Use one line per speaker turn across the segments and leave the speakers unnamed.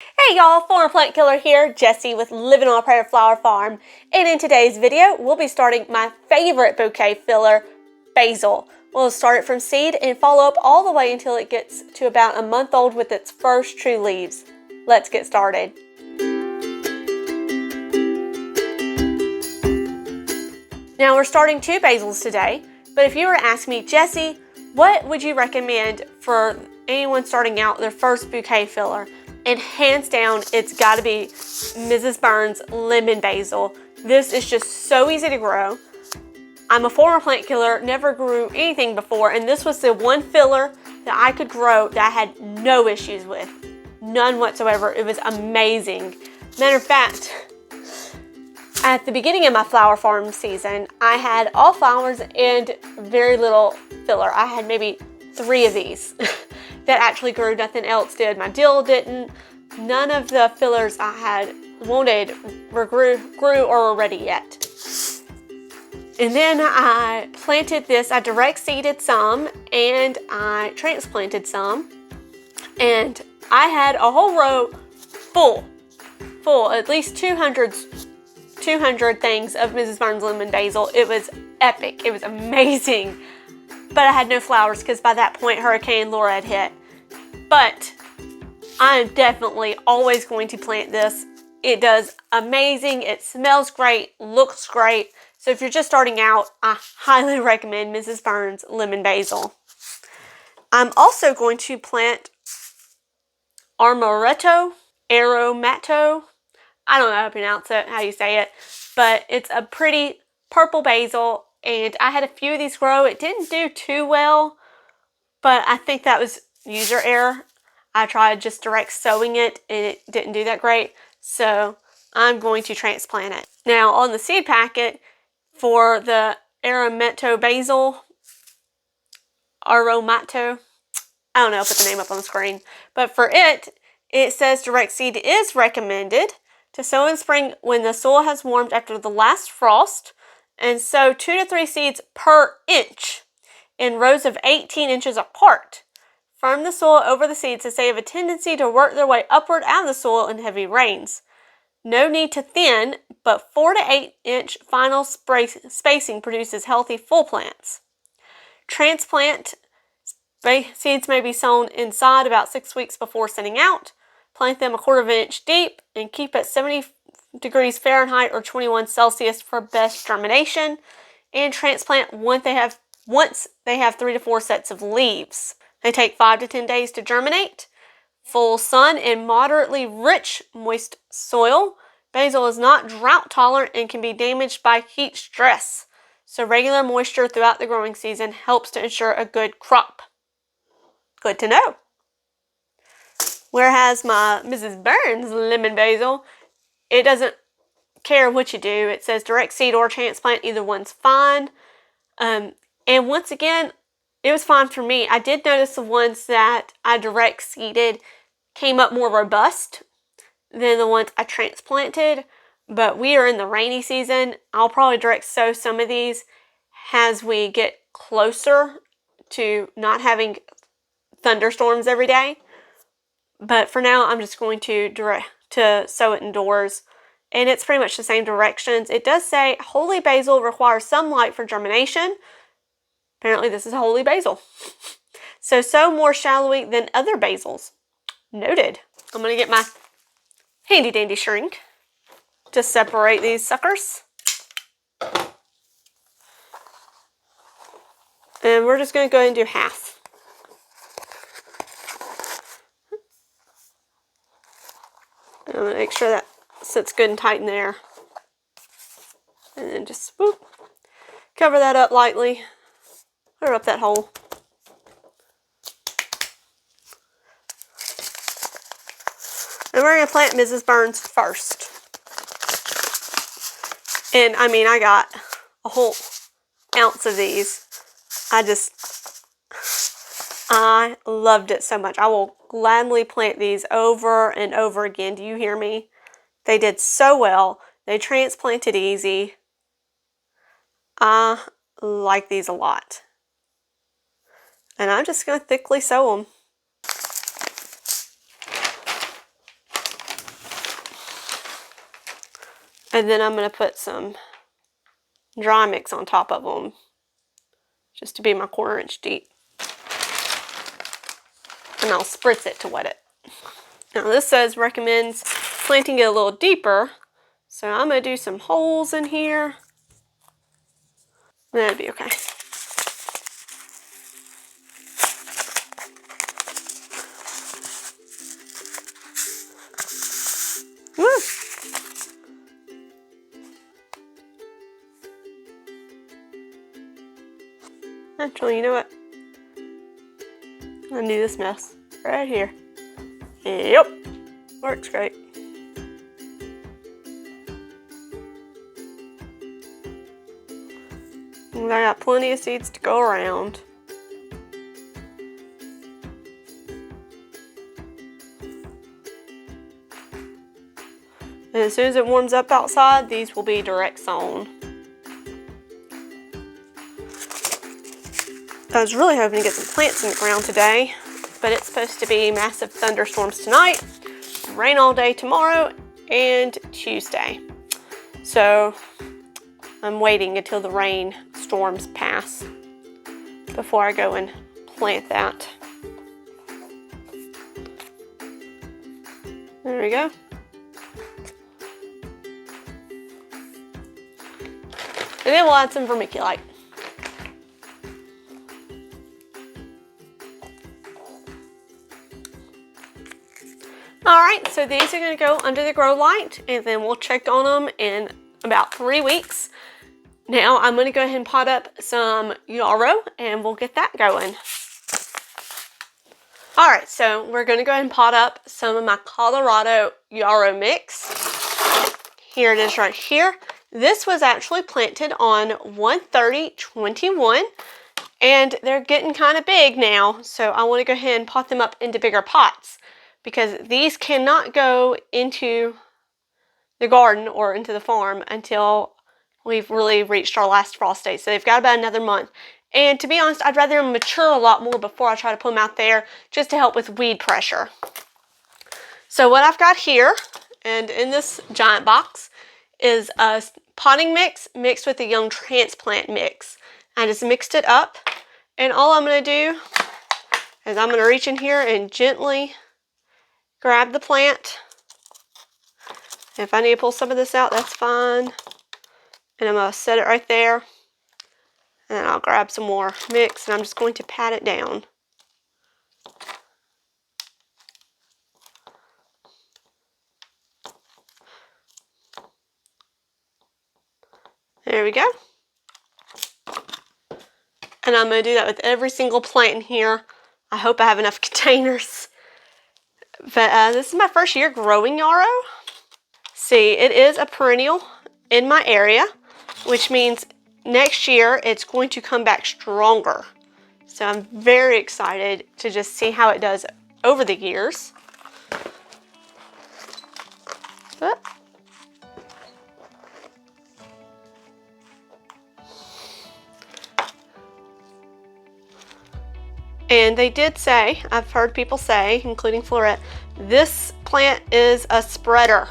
Hey y'all, former plant killer here, Jessie with Living on a Prayer Flower Farm, and in today's video we'll be starting my favorite bouquet filler, basil. We'll start it from seed and follow up all the way until it gets to about a month old with its first true leaves. Let's get started. Now we're starting 2 basils today, but if you were to ask me, Jessie, what would you recommend for anyone starting out their first bouquet filler? And hands down, it's got to be Mrs. Burns Lemon Basil. This is just so easy to grow. I'm a former plant killer, never grew anything before, and this was the one filler that I could grow that I had no issues with. None whatsoever. It was amazing. Matter of fact, at the beginning of my flower farm season, I had all flowers and very little filler. I had maybe 3 of these that actually grew. Nothing else did. My dill didn't. None of the fillers I had wanted grew or were ready yet. And then I planted this. I direct seeded some and I transplanted some. And I had a whole row full, at least 200 things of Mrs. Burns Lemon Basil. It was epic. It was amazing. But I had no flowers because by that point Hurricane Laura had hit. But I am definitely always going to plant this. It does amazing. It smells great, looks great. So if you're just starting out, I highly recommend Mrs. Burns Lemon Basil. I'm also going to plant Aromatto. I don't know how to pronounce it, how you say it, but it's a pretty purple basil, and I had a few of these grow. It didn't do too well, but I think that was user error. I tried just direct sowing it, and it didn't do that great, so I'm going to transplant it. Now, on the seed packet for the Aromatto basil, Aromatto, I don't know, I'll put the name up on the screen, but for it says direct seed is recommended to sow in spring when the soil has warmed after the last frost, and sow 2 to 3 seeds per inch in rows of 18 inches apart. Firm the soil over the seeds as they have a tendency to work their way upward out of the soil in heavy rains. No need to thin, but 4 to 8 inch final spacing produces healthy full plants. Transplant seeds may be sown inside about 6 weeks before sending out. Plant them 1/4 inch deep and keep at 70 degrees Fahrenheit or 21 Celsius for best germination. And transplant once they have 3 to 4 sets of leaves. They take 5 to 10 days to germinate. Full sun and moderately rich moist soil. Basil is not drought tolerant and can be damaged by heat stress. So regular moisture throughout the growing season helps to ensure a good crop. Good to know. Whereas my Mrs. Burns Lemon Basil, it doesn't care what you do. It says direct seed or transplant. Either one's fine. And once again, it was fine for me. I did notice the ones that I direct seeded came up more robust than the ones I transplanted. But we are in the rainy season. I'll probably direct sow some of these as we get closer to not having thunderstorms every day. But for now, I'm just going to sow it indoors. And it's pretty much the same directions. It does say holy basil requires some light for germination. Apparently this is holy basil. So sow more shallowly than other basils. Noted. I'm going to get my handy dandy shrink to separate these suckers. And we're just going to go ahead and do half. I'm going to make sure that sits good and tight in there. And then just whoop, cover that up lightly. Cover up that hole. And we're going to plant Mrs. Burns first. And I mean, I got a whole ounce of these. I loved it so much. I will gladly plant these over and over again. Do you hear me? They did so well. They transplanted easy. I like these a lot. And I'm just going to thickly sow them. And then I'm going to put some dry mix on top of them, just to be my 1/4 inch deep. And I'll spritz it to wet it. Now this says recommends planting it a little deeper, so I'm going to do some holes in here. That'll be okay. Woo! Actually, you know what? I knew this mess right here. Yep, works great. And I got plenty of seeds to go around. And as soon as it warms up outside, these will be direct sown. I was really hoping to get some plants in the ground today, but it's supposed to be massive thunderstorms tonight, rain all day tomorrow, and Tuesday. So I'm waiting until the rain storms pass before I go and plant that. There we go. And then we'll add some vermiculite. Alright, so these are going to go under the grow light, and then we'll check on them in about 3 weeks. Now I'm going to go ahead and pot up some Yarrow, and we'll get that going. Alright, so we're going to go ahead and pot up some of my Colorado Yarrow mix. Here it is right here. This was actually planted on 1/30/21, and they're getting kind of big now, so I want to go ahead and pot them up into bigger pots, because these cannot go into the garden or into the farm until we've really reached our last frost date. So they've got about another month. And to be honest, I'd rather them mature a lot more before I try to put them out there, just to help with weed pressure. So what I've got here, and in this giant box, is a potting mix mixed with a young transplant mix. I just mixed it up, and all I'm going to do is I'm going to reach in here and gently grab the plant. If I need to pull some of this out, that's fine. And I'm going to set it right there. And then I'll grab some more mix, and I'm just going to pat it down. There we go. And I'm going to do that with every single plant in here. I hope I have enough containers. But this is my first year growing yarrow. See, it is a perennial in my area, which means next year it's going to come back stronger. So I'm very excited to just see how it does over the years. But and they did say, I've heard people say, including Florette, this plant is a spreader.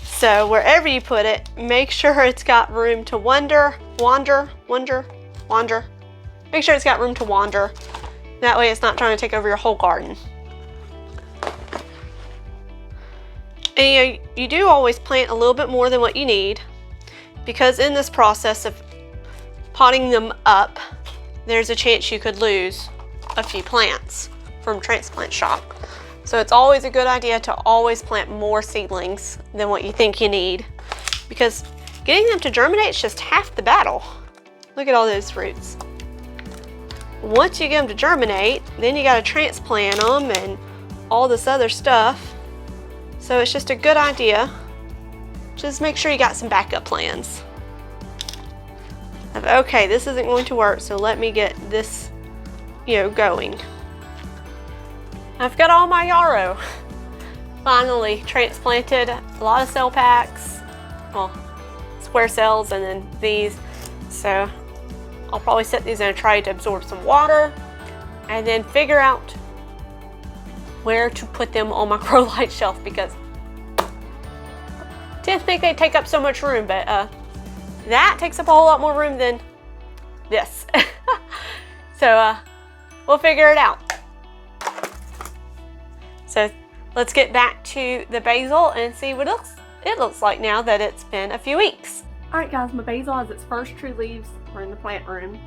So wherever you put it, make sure it's got room to wander. Make sure it's got room to wander. That way it's not trying to take over your whole garden. And you do always plant a little bit more than what you need, because in this process of potting them up, there's a chance you could lose a few plants from transplant shop. So it's always a good idea to always plant more seedlings than what you think you need, because getting them to germinate is just half the battle. Look at all those roots. Once you get them to germinate, then you got to transplant them and all this other stuff. So it's just a good idea. Just make sure you got some backup plans. Okay, this isn't going to work, so let me get this going. I've got all my yarrow finally transplanted. A lot of cell packs, well, square cells, and then these. So I'll probably set these in a tray to absorb some water, and then figure out where to put them on my grow light shelf, because Didn't think they'd take up so much room, but that takes up a whole lot more room than this. So we'll figure it out. So let's get back to the basil and see what it looks like now that it's been a few weeks. Alright guys, my basil has its first true leaves. We're in the plant room.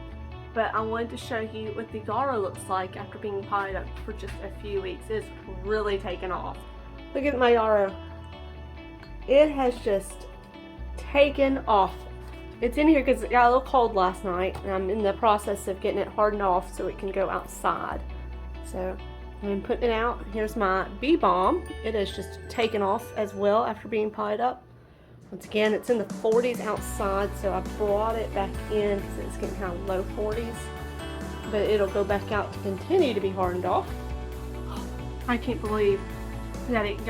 But I wanted to show you what the Yarrow looks like after being potted up for just a few weeks. It's really taken off. Look at my Yarrow. It has just taken off. It's in here because it got a little cold last night, and I'm in the process of getting it hardened off so it can go outside. So I'm putting it out. Here's my bee balm. It has just taken off as well after being potted up. Once again, it's in the 40s outside, so I brought it back in because it's getting kind of low 40s. But it'll go back out to continue to be hardened off. I can't believe that it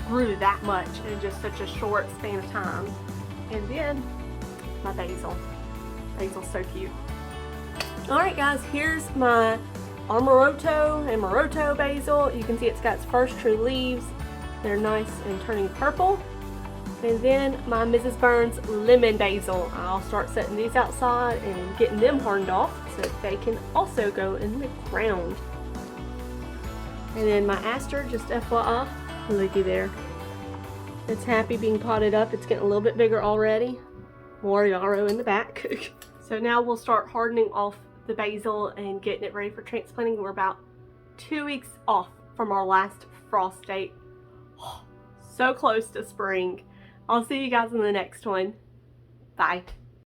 grew that much in just such a short span of time. And then my basil. Basil's so cute. Alright guys, here's my Aromatto and Aromatto basil. You can see it's got its first true leaves. They're nice and turning purple. And then my Mrs. Burns lemon basil. I'll start setting these outside and getting them hardened off so that they can also go in the ground. And then my aster, just FYI, looky there. It's happy being potted up. It's getting a little bit bigger already. More Yarrow in the back. So now we'll start hardening off the basil and getting it ready for transplanting. We're about 2 weeks off from our last frost date. So close to spring. I'll see you guys in the next one. Bye.